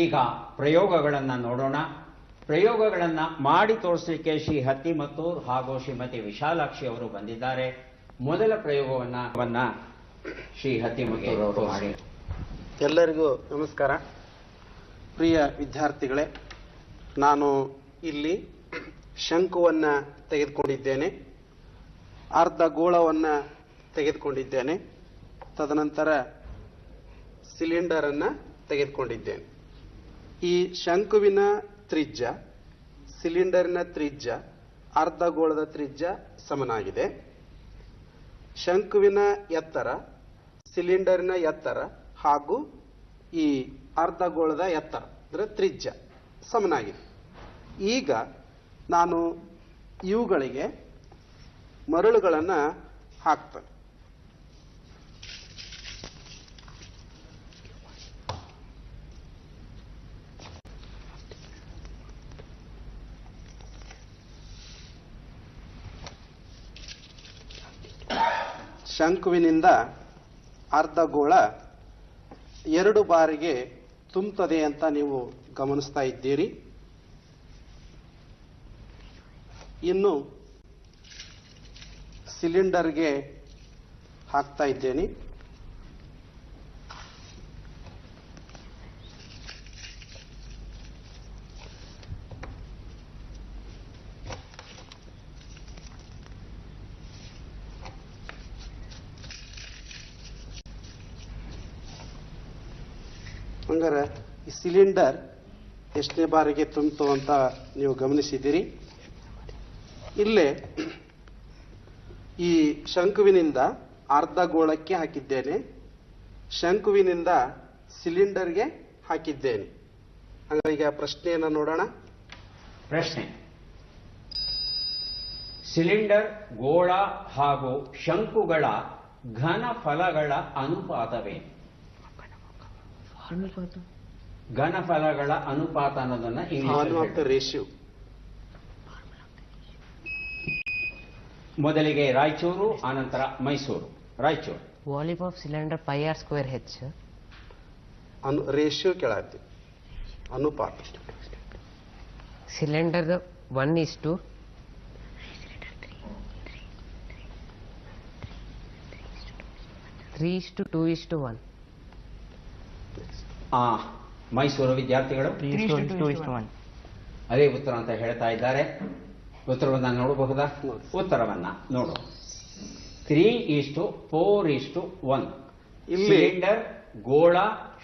ಈಗ ಪ್ರಯೋಗಗಳನ್ನು ನೋಡೋಣ. ಪ್ರಯೋಗಗಳನ್ನು ಮಾಡಿ ತೋರಿಸಲಿಕ್ಕೆ ಶ್ರೀ ಹತ್ತಿಮತ್ತೂರ್ ಹಾಗೂ ಶ್ರೀಮತಿ ವಿಶಾಲಾಕ್ಷಿ ಅವರು ಬಂದಿದ್ದಾರೆ. ಮೊದಲ ಪ್ರಯೋಗವನ್ನ ಶ್ರೀ ಹತ್ತಿಮತ್ತೂರ್ ಅವರು ಮಾಡಿ. ಎಲ್ಲರಿಗೂ ನಮಸ್ಕಾರ. ಪ್ರಿಯ ವಿದ್ಯಾರ್ಥಿಗಳೇ, ನಾನು ಇಲ್ಲಿ ಶಂಕುವನ್ನು ತೆಗೆದುಕೊಂಡಿದ್ದೇನೆ, ಅರ್ಧ ಗೋಳವನ್ನು ತೆಗೆದುಕೊಂಡಿದ್ದೇನೆ, ತದನಂತರ ಸಿಲಿಂಡರ್ ಅನ್ನು ತೆಗೆದುಕೊಂಡಿದ್ದೇನೆ. ಈ ಶಂಕುವಿನ ತ್ರಿಜ್ಯ, ಸಿಲಿಂಡರ್ನ ತ್ರಿಜ್ಯ, ಅರ್ಧ ಗೋಳದ ತ್ರಿಜ್ಯ ಸಮನಾಗಿದೆ. ಶಂಕುವಿನ ಎತ್ತರ, ಸಿಲಿಂಡರ್ನ ಎತ್ತರ ಹಾಗೂ ಈ ಅರ್ಧ ಗೋಳದ ಎತ್ತರ ಅಂದರೆ ತ್ರಿಜ್ಯ ಸಮನಾಗಿದೆ. ಈಗ ನಾನು ಇವುಗಳಿಗೆ ಮರಳುಗಳನ್ನು ಹಾಕ್ತೇನೆ. ಶಂಕುವಿನಿಂದ ಅರ್ಧ ಗೋಳ 2 ಬಾರಿಗೆ ತುಂಬುತ್ತದೆ ಅಂತ ನೀವು ಗಮನಿಸ್ತಾ ಇದ್ದೀರಿ. ಇನ್ನು ಸಿಲಿಂಡರ್ಗೆ ಹಾಕ್ತಾ ಇದ್ದೇನೆ. ಹಂಗಾರೆ ಈ ಸಿಲಿಂಡರ್ ಎಷ್ಟನೇ ಬಾರಿಗೆ ತುಂಬಿತು ಅಂತ ನೀವು ಗಮನಿಸಿದ್ದೀರಿ. ಇಲ್ಲೇ ಈ ಶಂಕುವಿನಿಂದ ಅರ್ಧ ಗೋಳಕ್ಕೆ ಹಾಕಿದ್ದೇನೆ, ಶಂಕುವಿನಿಂದ ಸಿಲಿಂಡರ್ಗೆ ಹಾಕಿದ್ದೇನೆ. ಹಾಗಾದ್ರೆ ಈಗ ಪ್ರಶ್ನೆಯನ್ನು ನೋಡೋಣ. ಪ್ರಶ್ನೆ: ಸಿಲಿಂಡರ್, ಗೋಳ ಹಾಗೂ ಶಂಕುಗಳ ಘನಫಲಗಳ ಅನುಪಾತವೇನು? ಘನಫಲಗಳ ಅನುಪಾತ ಅನ್ನೋದನ್ನ ರೇಷಿಯೋ. ಮೊದಲಿಗೆ ರಾಯಚೂರು, ಆನಂತರ Mysuru. Raichur. Volume of cylinder πr² h. Ratio ಕೇಳಾತಿ, ಅನುಪಾತ. ಸಿಲಿಂಡರ್ 1:3 3:2:1. ಮೈಸೂರು ವಿದ್ಯಾರ್ಥಿಗಳು 3:2:1. ಅದೇ ಉತ್ತರ ಅಂತ ಹೇಳ್ತಾ ಇದ್ದಾರೆ. ಉತ್ತರವನ್ನ ನೋಡಬಹುದಾ? ಉತ್ತರವನ್ನ ನೋಡು. 3:4:1. ಸಿಲಿಂಡರ್, ಗೋಳ,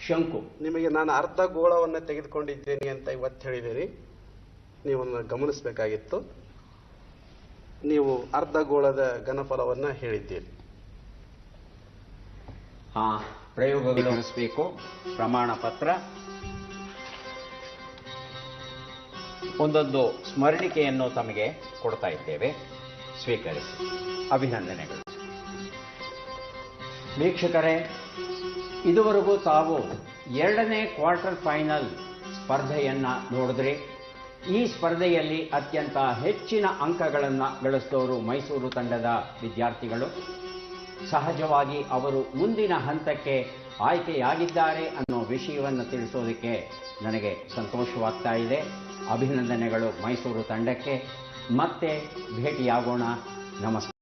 ಶಂಕು. ನಿಮಗೆ ನಾನು ಅರ್ಧ ಗೋಳವನ್ನು ತೆಗೆದುಕೊಂಡಿದ್ದೇನೆ ಅಂತ ಇವತ್ತು ಹೇಳಿದ್ದೀರಿ. ನೀವು ಗಮನಿಸಬೇಕಾಗಿತ್ತು. ನೀವು ಅರ್ಧ ಗೋಳದ ಘನಫಲವನ್ನು ಹೇಳಿದ್ದೀರಿ. ಪ್ರಯೋಗಗಳು ಗಮನಿಸಬೇಕು. ಪ್ರಮಾಣ ಪತ್ರ, ಒಂದೊಂದು ಸ್ಮರಣಿಕೆಯನ್ನು ತಮಗೆ ಕೊಡ್ತಾ ಇದ್ದೇವೆ, ಸ್ವೀಕರಿಸಿ. ಅಭಿನಂದನೆಗಳು. ವೀಕ್ಷಕರೇ, ಇದುವರೆಗೂ ತಾವು 2ನೇ ಕ್ವಾರ್ಟರ್ ಫೈನಲ್ ಸ್ಪರ್ಧೆಯನ್ನ ನೋಡಿದ್ರಿ. ಈ ಸ್ಪರ್ಧೆಯಲ್ಲಿ ಅತ್ಯಂತ ಹೆಚ್ಚಿನ ಅಂಕಗಳನ್ನು ಗಳಿಸಿದವರು ಮೈಸೂರು ತಂಡದ ವಿದ್ಯಾರ್ಥಿಗಳು. ಸಹಜವಾಗಿ ಅವರು ಮುಂದಿನ ಹಂತಕ್ಕೆ ಆಯ್ಕೆಯಾಗಿದ್ದಾರೆ ಅನ್ನೋ ವಿಷಯವನ್ನು ತಿಳಿಸೋದಕ್ಕೆ ನನಗೆ ಸಂತೋಷವಾಗ್ತಾ ಇದೆ. ಅಭಿನಂದನೆಗಳು ಮೈಸೂರು ತಂಡಕ್ಕೆ. ಮತ್ತೆ ಭೇಟಿಯಾಗೋಣ. ನಮಸ್ಕಾರ.